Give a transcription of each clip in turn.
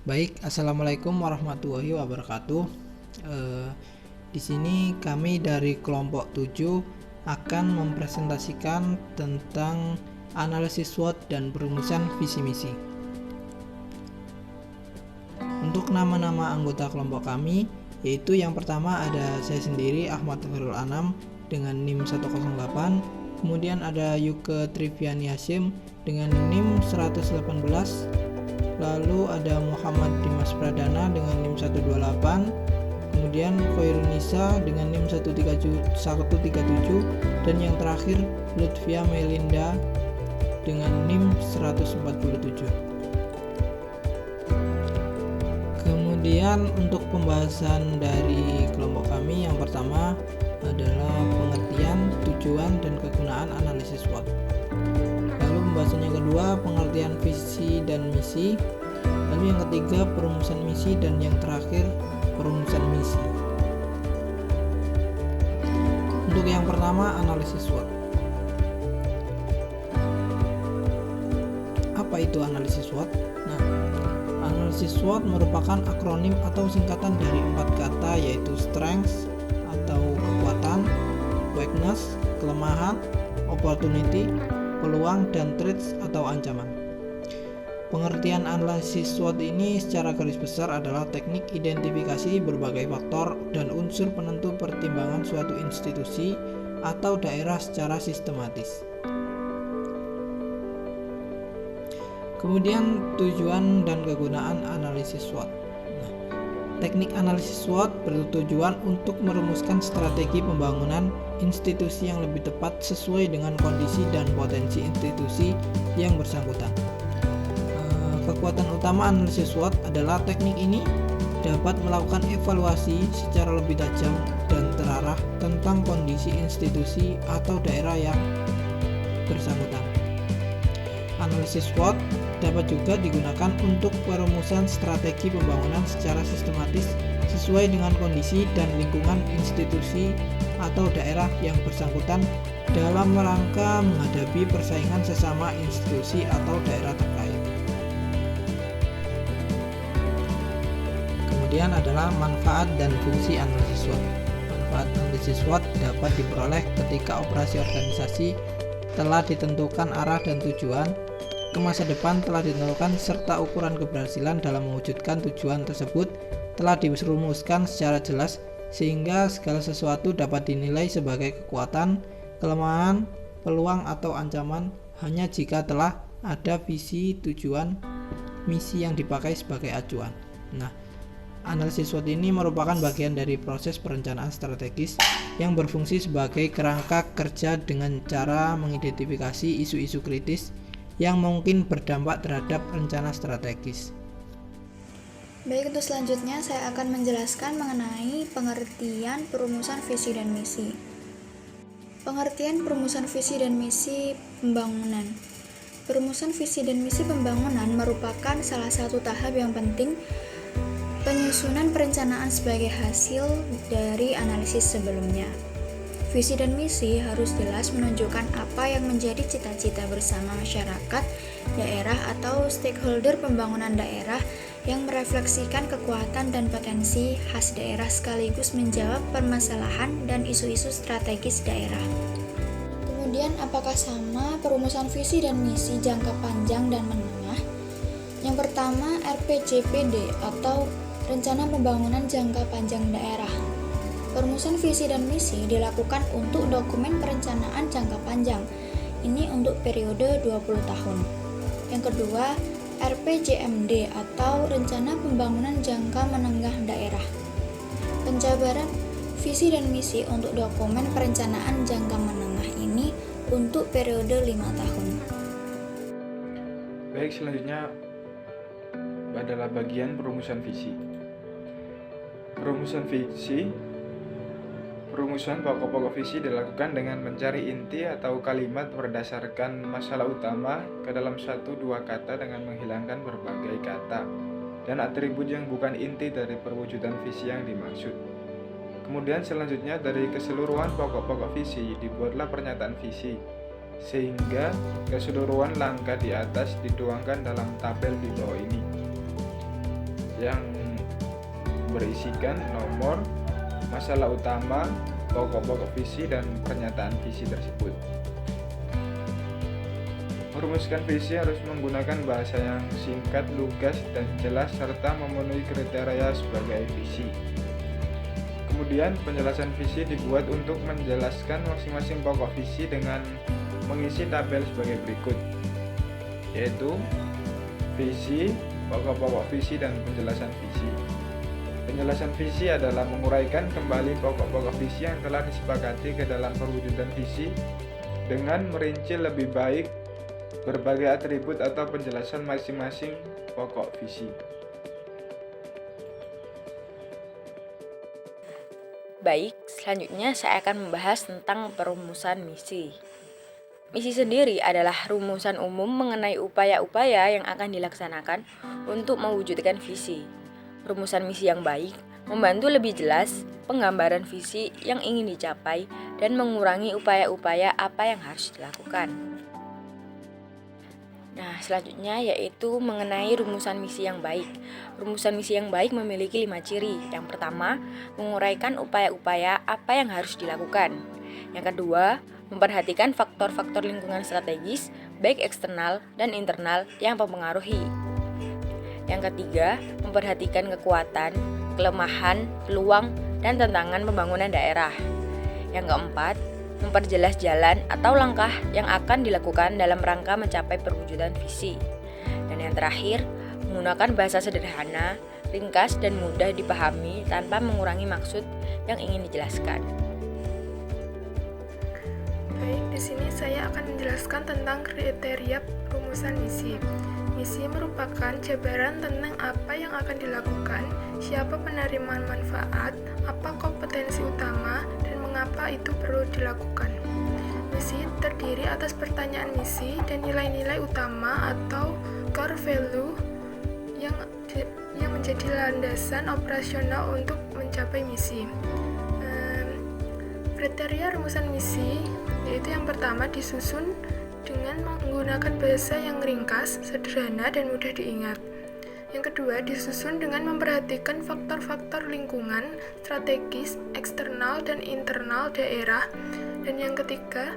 Baik, assalamualaikum warahmatullahi wabarakatuh. Di sini kami dari kelompok 7 akan mempresentasikan tentang analisis SWOT dan perumusan visi misi. Untuk nama-nama anggota kelompok kami, yaitu yang pertama ada saya sendiri Ahmad Khairul Anam dengan NIM 108, kemudian ada Yuke Triviani Hasyim dengan NIM 118, lalu ada Muhammad Dimas Pradana dengan NIM 128, kemudian Khairunisa dengan NIM 137, dan yang terakhir Lutfia Melinda dengan NIM 147. Kemudian untuk pembahasan dari kelompok kami, yang pertama adalah pengertian, tujuan, dan kegunaan analisis SWOT. Lalu pembahasan yang kedua, pengertian visi dan misi. Lalu yang ketiga, perumusan misi, dan yang terakhir, perumusan misi. Untuk yang pertama, analisis SWOT. Apa itu analisis SWOT? Nah, analisis SWOT merupakan akronim atau singkatan dari 4 kata, yaitu strength atau kekuatan, weakness, kelemahan, opportunity, peluang, dan threats atau ancaman. Pengertian analisis SWOT ini secara garis besar adalah teknik identifikasi berbagai faktor dan unsur penentu pertimbangan suatu institusi atau daerah secara sistematis. Kemudian tujuan dan kegunaan analisis SWOT. Teknik analisis SWOT bertujuan untuk merumuskan strategi pembangunan institusi yang lebih tepat sesuai dengan kondisi dan potensi institusi yang bersangkutan. Kekuatan utama analisis SWOT adalah teknik ini dapat melakukan evaluasi secara lebih tajam dan terarah tentang kondisi institusi atau daerah yang bersangkutan. Analisis SWOT dapat juga digunakan untuk perumusan strategi pembangunan secara sistematis sesuai dengan kondisi dan lingkungan institusi atau daerah yang bersangkutan dalam rangka menghadapi persaingan sesama institusi atau daerah terkait. Kemudian adalah manfaat dan fungsi analisis SWOT. Manfaat analisis SWOT dapat diperoleh ketika operasi organisasi telah ditentukan arah dan tujuan, ke masa depan telah ditentukan, serta ukuran keberhasilan dalam mewujudkan tujuan tersebut telah dirumuskan secara jelas, sehingga segala sesuatu dapat dinilai sebagai kekuatan, kelemahan, peluang, atau ancaman hanya jika telah ada visi, tujuan, misi yang dipakai sebagai acuan. Nah, analisis SWOT ini merupakan bagian dari proses perencanaan strategis yang berfungsi sebagai kerangka kerja dengan cara mengidentifikasi isu-isu kritis yang mungkin berdampak terhadap rencana strategis. Baik, untuk selanjutnya saya akan menjelaskan mengenai pengertian perumusan visi dan misi. Pengertian perumusan visi dan misi pembangunan. Perumusan visi dan misi pembangunan merupakan salah satu tahap yang penting penyusunan perencanaan sebagai hasil dari analisis sebelumnya. Visi dan misi harus jelas menunjukkan apa yang menjadi cita-cita bersama masyarakat, daerah atau stakeholder pembangunan daerah yang merefleksikan kekuatan dan potensi khas daerah sekaligus menjawab permasalahan dan isu-isu strategis daerah. Kemudian, apakah sama perumusan visi dan misi jangka panjang dan menengah? Yang pertama, RPJPD atau Rencana Pembangunan Jangka Panjang Daerah. Perumusan visi dan misi dilakukan untuk dokumen perencanaan jangka panjang. Ini untuk periode 20 tahun. Yang kedua, RPJMD atau Rencana Pembangunan Jangka Menengah Daerah. Penjabaran visi dan misi untuk dokumen perencanaan jangka menengah ini untuk periode 5 tahun. Baik, selanjutnya adalah bagian perumusan visi. Perumusan pokok-pokok visi dilakukan dengan mencari inti atau kalimat berdasarkan masalah utama ke dalam 1-2 kata dengan menghilangkan berbagai kata dan atribut yang bukan inti dari perwujudan visi yang dimaksud. Kemudian selanjutnya dari keseluruhan pokok-pokok visi dibuatlah pernyataan visi, sehingga keseluruhan langkah di atas dituangkan dalam tabel di bawah ini. yang berisikan nomor, masalah utama, pokok-pokok visi, dan pernyataan visi tersebut. Merumuskan visi harus menggunakan bahasa yang singkat, lugas, dan jelas serta memenuhi kriteria sebagai visi. Kemudian penjelasan visi dibuat untuk menjelaskan masing-masing pokok visi dengan mengisi tabel sebagai berikut, yaitu visi, pokok-pokok visi, dan penjelasan visi. Penjelasan visi adalah menguraikan kembali pokok-pokok visi yang telah disepakati ke dalam perwujudan visi dengan merinci lebih baik berbagai atribut atau penjelasan masing-masing pokok visi. Baik, selanjutnya saya akan membahas tentang perumusan misi. Misi sendiri adalah rumusan umum mengenai upaya-upaya yang akan dilaksanakan untuk mewujudkan visi. Rumusan misi yang baik membantu lebih jelas penggambaran visi yang ingin dicapai dan mengurangi upaya-upaya apa yang harus dilakukan. Nah, selanjutnya yaitu mengenai rumusan misi yang baik. Rumusan misi yang baik memiliki 5 ciri. Yang pertama, menguraikan upaya-upaya apa yang harus dilakukan. Yang kedua, memperhatikan faktor-faktor lingkungan strategis, baik eksternal dan internal yang mempengaruhi. Yang ketiga, memperhatikan kekuatan, kelemahan, peluang, dan tantangan pembangunan daerah. Yang keempat, memperjelas jalan atau langkah yang akan dilakukan dalam rangka mencapai perwujudan visi. Dan yang terakhir, menggunakan bahasa sederhana, ringkas, dan mudah dipahami tanpa mengurangi maksud yang ingin dijelaskan. Baik, di sini saya akan menjelaskan tentang kriteria rumusan misi. Misi merupakan jabaran tentang apa yang akan dilakukan, siapa penerima manfaat, apa kompetensi utama, dan mengapa itu perlu dilakukan. Misi terdiri atas pertanyaan misi dan nilai-nilai utama atau core value yang menjadi landasan operasional untuk mencapai misi. Kriteria rumusan misi yaitu yang pertama disusun dengan menggunakan bahasa yang ringkas, sederhana, dan mudah diingat. Yang kedua, disusun dengan memperhatikan faktor-faktor lingkungan, strategis, eksternal, dan internal daerah. Dan yang ketiga,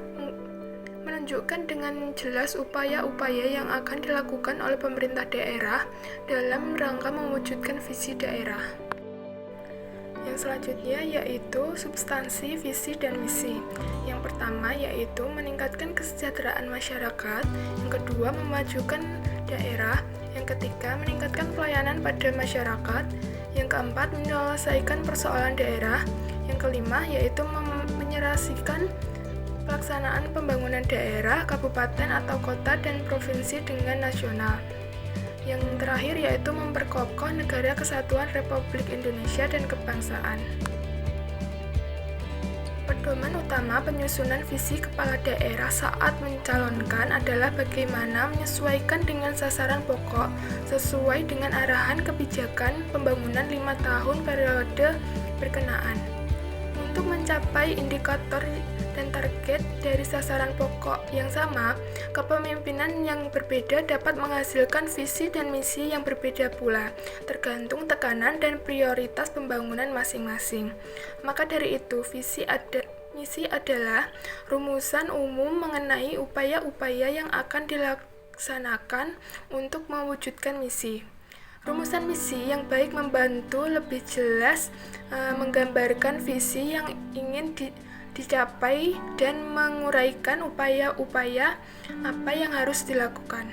menunjukkan dengan jelas upaya-upaya yang akan dilakukan oleh pemerintah daerah dalam rangka mewujudkan visi daerah. Yang selanjutnya yaitu substansi, visi, dan misi. Yang pertama yaitu meningkatkan kesejahteraan masyarakat. Yang kedua, memajukan daerah. Yang ketiga, meningkatkan pelayanan pada masyarakat. Yang keempat, menyelesaikan persoalan daerah. Yang kelima, yaitu menyerasikan pelaksanaan pembangunan daerah, kabupaten atau kota, dan provinsi dengan nasional. Yang terakhir, yaitu memperkokoh negara kesatuan Republik Indonesia dan kebangsaan. Pedoman utama penyusunan visi kepala daerah saat mencalonkan adalah bagaimana menyesuaikan dengan sasaran pokok sesuai dengan arahan kebijakan pembangunan 5 tahun periode berkenaan. Untuk mencapai indikator dan target dari sasaran pokok yang sama, kepemimpinan yang berbeda dapat menghasilkan visi dan misi yang berbeda pula, tergantung tekanan dan prioritas pembangunan masing-masing. Maka dari itu, misi adalah rumusan umum mengenai upaya-upaya yang akan dilaksanakan untuk mewujudkan misi. Rumusan misi yang baik membantu lebih jelas menggambarkan visi yang ingin dicapai dan menguraikan upaya-upaya apa yang harus dilakukan.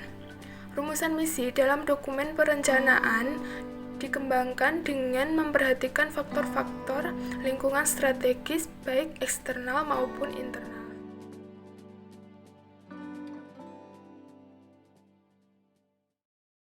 Rumusan misi dalam dokumen perencanaan dikembangkan dengan memperhatikan faktor-faktor lingkungan strategis baik eksternal maupun internal.